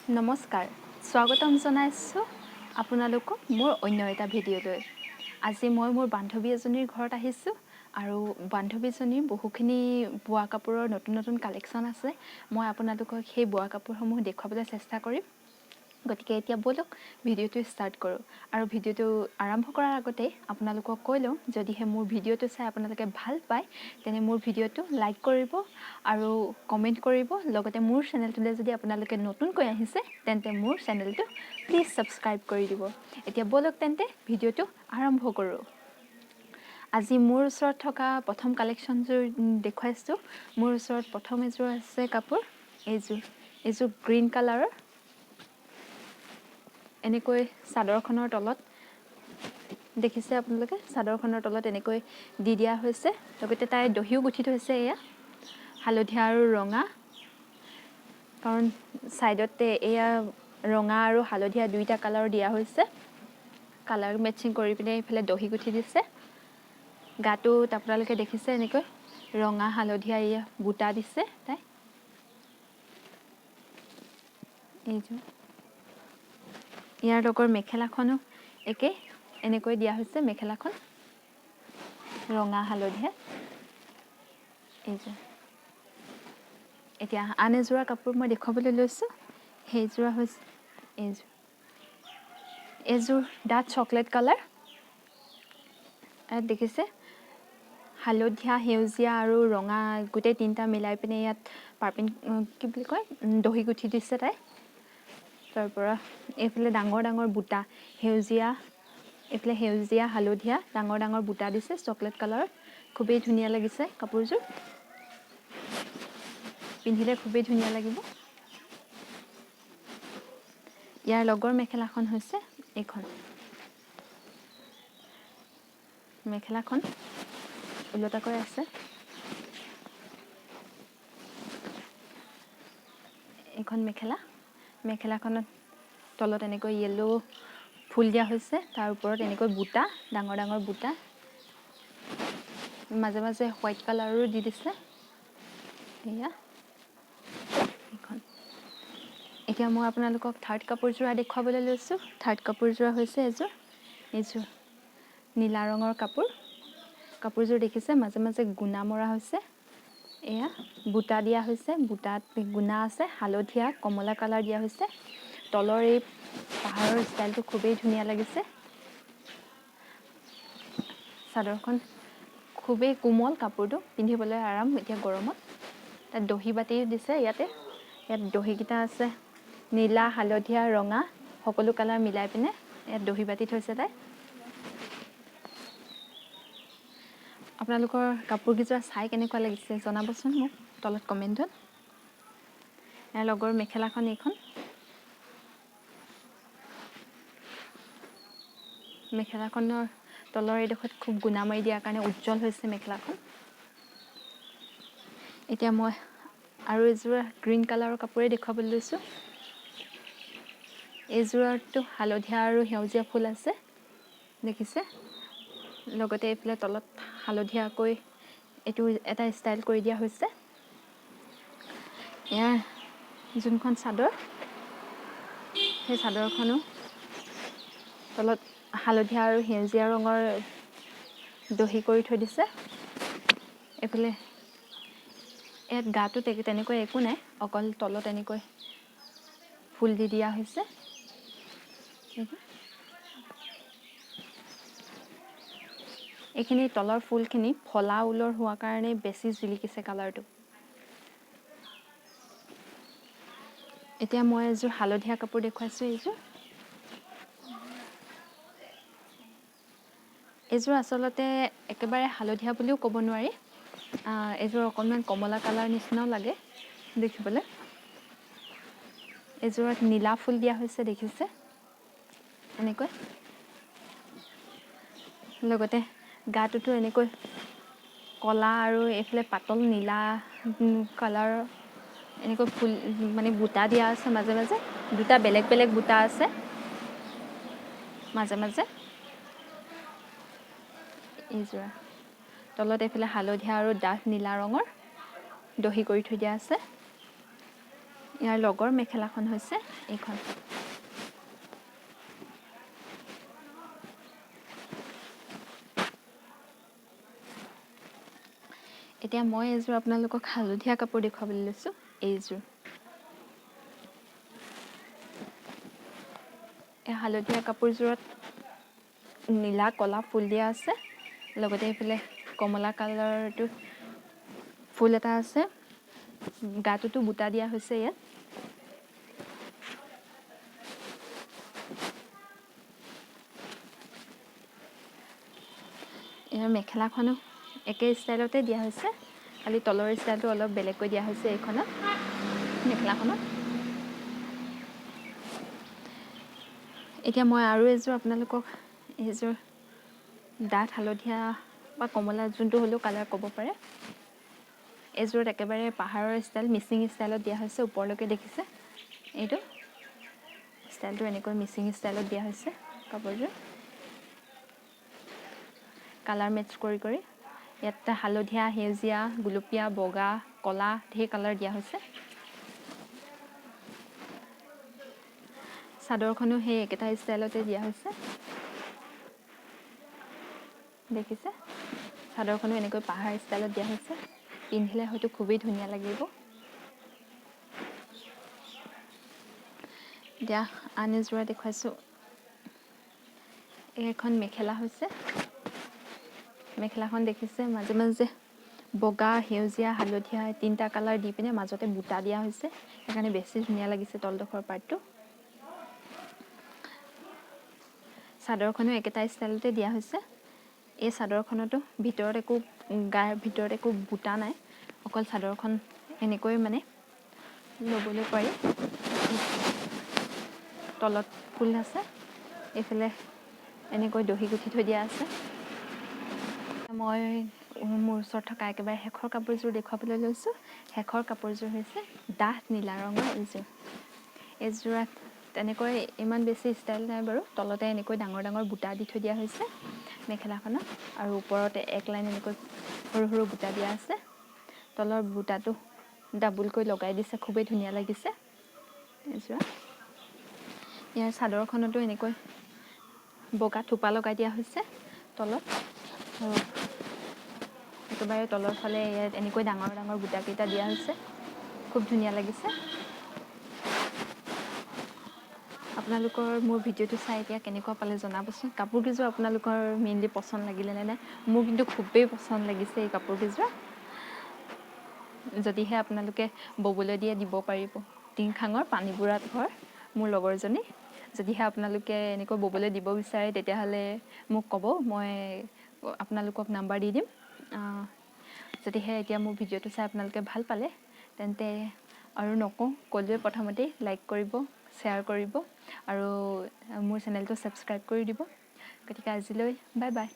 নমস্কাৰ স্বাগতম জনাইছোঁ আপোনালোকক মোৰ অন্য এটা ভিডিঅ'লৈ আজি মই মোৰ বান্ধৱী এজনীৰ ঘৰত আহিছোঁ আৰু বান্ধৱীজনীৰ বহুখিনি বোৱা কাপোৰৰ নতুন নতুন কালেকশ্যন আছে মই আপোনালোকক সেই বোৱা কাপোৰসমূহ দেখুৱাবলৈ চেষ্টা কৰিম গতিকে এতিয়া বলক ভিডিঅ'টো ষ্টাৰ্ট কৰোঁ আৰু ভিডিঅ'টো আৰম্ভ কৰাৰ আগতে আপোনালোকক কৈ লওঁ যদিহে মোৰ ভিডিঅ'টো চাই আপোনালোকে ভাল পায় তেনে মোৰ ভিডিঅ'টো লাইক কৰিব আৰু কমেণ্ট কৰিব লগতে মোৰ চেনেলটোলৈ যদি আপোনালোকে নতুনকৈ আহিছে তেন্তে মোৰ চেনেলটো প্লিজ ছাবস্ক্ৰাইব কৰি দিব এতিয়া বলক তেন্তে ভিডিঅ'টো আৰম্ভ কৰোঁ আজি মোৰ ওচৰত থকা প্ৰথম কালেকশ্যনযোৰ দেখুৱাইছোঁ মোৰ ওচৰত প্ৰথম এযোৰ আছে কাপোৰ এইযোৰ গ্ৰীণ কালাৰৰ এনেকৈ চাদৰখনৰ তলত দেখিছে আপোনালোকে চাদৰখনৰ তলত এনেকৈ দি দিয়া হৈছে লগতে তাই দহিও গুঠি থৈছে এয়া হালধীয়া আৰু ৰঙা কাৰণ সাইডতে এয়া ৰঙা আৰু হালধীয়া দুইটা কালাৰ দিয়া হৈছে কালাৰ মেচিং কৰি পিনে ইফালে দহি গুঠি দিছে গাটো আপোনালোকে দেখিছে এনেকৈ ৰঙা হালধীয়া এয়া বুটা দিছে তাই এইযোৰ ইয়াৰ লগৰ মেখেলাখনো একে এনেকৈ দিয়া হৈছে মেখেলাখন ৰঙা হালধীয়া এইযোৰ এতিয়া আন এযোৰা কাপোৰ মই দেখুৱাবলৈ লৈছোঁ সেইযোৰা হৈছে এইযোৰ ডাৰ্ক চকলেট কালাৰ ইয়াত দেখিছে হালধীয়া সেউজীয়া আৰু ৰঙা গোটেই তিনিটা মিলাই পিনে ইয়াত পাৰ্পিন কি বুলি কয় দহি গুঠি দিছে তাই তাৰ পৰা এইফালে ডাঙৰ ডাঙৰ বুটা এইফালে সেউজীয়া হালধীয়া ডাঙৰ ডাঙৰ বুটা দিছে চকলেট কালাৰত খুবেই ধুনীয়া লাগিছে কাপোৰযোৰ পিন্ধিলে খুবেই ধুনীয়া লাগিব ইয়াৰ লগৰ মেখেলাখন হৈছে এইখন মেখেলাখন ওলটাকৈ আছে এইখন মেখেলাখনত তলত এনেকৈ ইয়েলো ফুল দিয়া হৈছে তাৰ ওপৰত এনেকৈ বুটা ডাঙৰ ডাঙৰ বুটা মাজে মাজে হোৱাইট কালাৰো দি দিছে এয়া এইখন এতিয়া মই আপোনালোকক থাৰ্ড কাপোৰযোৰা দেখুৱাবলৈ লৈছোঁ থাৰ্ড কাপোৰযোৰা হৈছে এইযোৰ নীলা ৰঙৰ কাপোৰযোৰ দেখিছে মাজে মাজে গুণা মৰা হৈছে এয়া বুটা দিয়া হৈছে বুটাত গুণা আছে হালধীয়া কমলা কালাৰ দিয়া হৈছে তলৰ এই পাহাৰৰ ষ্টাইলটো খুবেই ধুনীয়া লাগিছে চাদৰখন খুবেই কোমল কাপোৰটো পিন্ধিবলৈ আৰাম এতিয়া গৰমত তাত দহি বাতি দিছে ইয়াত দহিকেইটা আছে নীলা হালধীয়া ৰঙা সকলো কালাৰ মিলাই পিনে ইয়াত দহি বাতি থৈছে তাই আপোনালোকৰ কাপোৰকেইযোৰ চাই কেনেকুৱা লাগিছে জনাবচোন মোক তলত কমেণ্টত ইয়াৰ লগৰ মেখেলাখন এইখন মেখেলাখনৰ তলৰ এডোখৰত খুব গুণা মাৰি দিয়াৰ কাৰণে উজ্জ্বল হৈছে মেখেলাখন এতিয়া মই আৰু এযোৰ গ্ৰীণ কালাৰৰ কাপোৰে দেখুৱাবলৈ লৈছোঁ এইযোৰতো হালধীয়া আৰু সেউজীয়া ফুল আছে দেখিছে লগতে এইফালে তলত হালধীয়াকৈ এইটো এটা ষ্টাইল কৰি দিয়া হৈছে ইয়াৰ যোনখন চাদৰ সেই চাদৰখনো তলত হালধীয়া আৰু সেউজীয়া ৰঙৰ দহি কৰি থৈ দিছে এইফালে ইয়াত গাটো তেনেকৈ একো নাই অকল তলত এনেকৈ ফুল দি দিয়া হৈছে এইখিনি তলৰ ফুলখিনি ফলা ঊলৰ হোৱাৰ কাৰণে বেছি জিলিকিছে কালাৰটো এতিয়া মই এযোৰ হালধীয়া কাপোৰ দেখুৱাইছোঁ এইযোৰ আচলতে একেবাৰে হালধীয়া বুলিও ক'ব নোৱাৰি এইযোৰ অকণমান কমলা কালাৰ নিচিনাও লাগে দেখিবলৈ এইযোৰত নীলা ফুল দিয়া হৈছে দেখিছে এনেকৈ লগতে গাটোতো এনেকৈ কলা আৰু এইফালে পাতল নীলা কালাৰৰ এনেকৈ ফুল মানে বুটা দিয়া আছে মাজে মাজে দুটা বেলেগ বেলেগ বুটা আছে মাজে মাজে এইযোৰা তলত এইফালে হালধীয়া আৰু ডাঠ নীলা ৰঙৰ দহি কৰি থৈ দিয়া আছে ইয়াৰ লগৰ মেখেলাখন হৈছে এইখন। এতিয়া মই এইযোৰ আপোনালোকক হালধীয়া কাপোৰ দেখুৱাবলৈ লৈছোঁ। এইযোৰ এই হালধীয়া কাপোৰযোৰত নীলা কলা ফুল দিয়া আছে, লগতে এইফালে কমলা কালাৰটো ফুল এটা আছে, গাটোতো বুটা দিয়া হৈছে। ইয়াত ইয়াৰ মেখেলাখনো একে ষ্টাইলতে দিয়া হৈছে, খালি তলৰ ষ্টাইলটো অলপ বেলেগকৈ দিয়া হৈছে এইখনত মেখেলাখনত। এতিয়া মই আৰু এযোৰ আপোনালোকক এইযোৰ ডাঠ হালধীয়া বা কমলা যোনটো হ'লেও কালাৰ ক'ব পাৰে। এইযোৰত একেবাৰে পাহাৰৰ ষ্টাইল মিচিং ষ্টাইলত দিয়া হৈছে, ওপৰলৈকে দেখিছে এইটো ষ্টাইলটো এনেকৈ মিচিং ষ্টাইলত দিয়া হৈছে। কাপোৰযোৰ কালাৰ মেটচ কৰি কৰি ইয়াত হালধীয়া, সেউজীয়া, গুলপীয়া, বগা, কলা ঢেৰ কালাৰ দিয়া হৈছে। চাদৰখনো সেই একেটা ষ্টাইলতে দিয়া হৈছে, দেখিছে চাদৰখনো এনেকৈ পাহাৰ ষ্টাইলত দিয়া হৈছে। পিন্ধিলে হয়তো খুবেই ধুনীয়া লাগিব। এতিয়া আন এযোৰা দেখুৱাইছোঁ। এইখন মেখেলা হৈছে, মেখেলাখন দেখিছে মাজে মাজে বগা, সেউজীয়া, হালধীয়া তিনিটা কালাৰ দি পিনে মাজতে বুটা দিয়া হৈছে, সেইকাৰণে বেছি ধুনীয়া লাগিছে তলডোখৰ পাৰ্টটো। চাদৰখনো একেটা ষ্টাইলতে দিয়া হৈছে। এই চাদৰখনতো গাৰ ভিতৰত একো বুটা নাই, অকল চাদৰখন এনেকৈ মানে ল'বলৈ পাৰি। তলত ফুল আছে, এইফালে এনেকৈ দহি গুঠি থৈ দিয়া আছে। মই মোৰ ওচৰত থকা একেবাৰে শেষৰ কাপোৰযোৰ দেখুৱাবলৈ লৈছোঁ। শেষৰ কাপোৰযোৰ হৈছে ডাঠ নীলা ৰঙৰ এইযোৰত তেনেকৈ ইমান বেছি ষ্টাইল নাই বাৰু। তলতে এনেকৈ ডাঙৰ ডাঙৰ বুটা দি থৈ দিয়া হৈছে মেখেলাখনত, আৰু ওপৰতে এক লাইন এনেকৈ সৰু সৰু বুটা দিয়া আছে। তলৰ বুটাটো ডাবুলকৈ লগাই দিছে, খুবেই ধুনীয়া লাগিছে এইযোৰা। ইয়াৰ চাদৰখনতো এনেকৈ বগা থোপা লগাই দিয়া হৈছে তলত, আৰু একেবাৰে তলৰ ফালে ইয়াত এনেকৈ ডাঙৰ ডাঙৰ বুটাকেইটা দিয়া হৈছে, খুব ধুনীয়া লাগিছে। আপোনালোকৰ মোৰ ভিডিঅ'টো চাই এতিয়া কেনেকুৱা পালে জনাবচোন। কাপোৰকেইযোৰ আপোনালোকৰ মেইনলি পচন্দ লাগিলে নে নাই? মোৰ কিন্তু খুবেই পচন্দ লাগিছে এই কাপোৰকেইযোৰ। যদিহে আপোনালোকে ববলৈ দিয়ে দিব পাৰিব। টিংখাঙৰ পানীপুৰাত ঘৰ মোৰ লগৰজনী। যদিহে আপোনালোকে এনেকৈ ববলৈ দিব বিচাৰে তেতিয়াহ'লে মোক ক'ব, মই আপোনালোকক নাম্বাৰ দি দিম। যদিহে এতিয়া মোৰ ভিডিঅ'টো চাই আপোনালোকে ভাল পালে তেন্তে আৰু নকওঁ, ক'লোৱে প্ৰথমতেই লাইক কৰিব, শ্বেয়াৰ কৰিব আৰু মোৰ চেনেলটো ছাবস্ক্ৰাইব কৰি দিব। গতিকে আজিলৈ বাই বাই।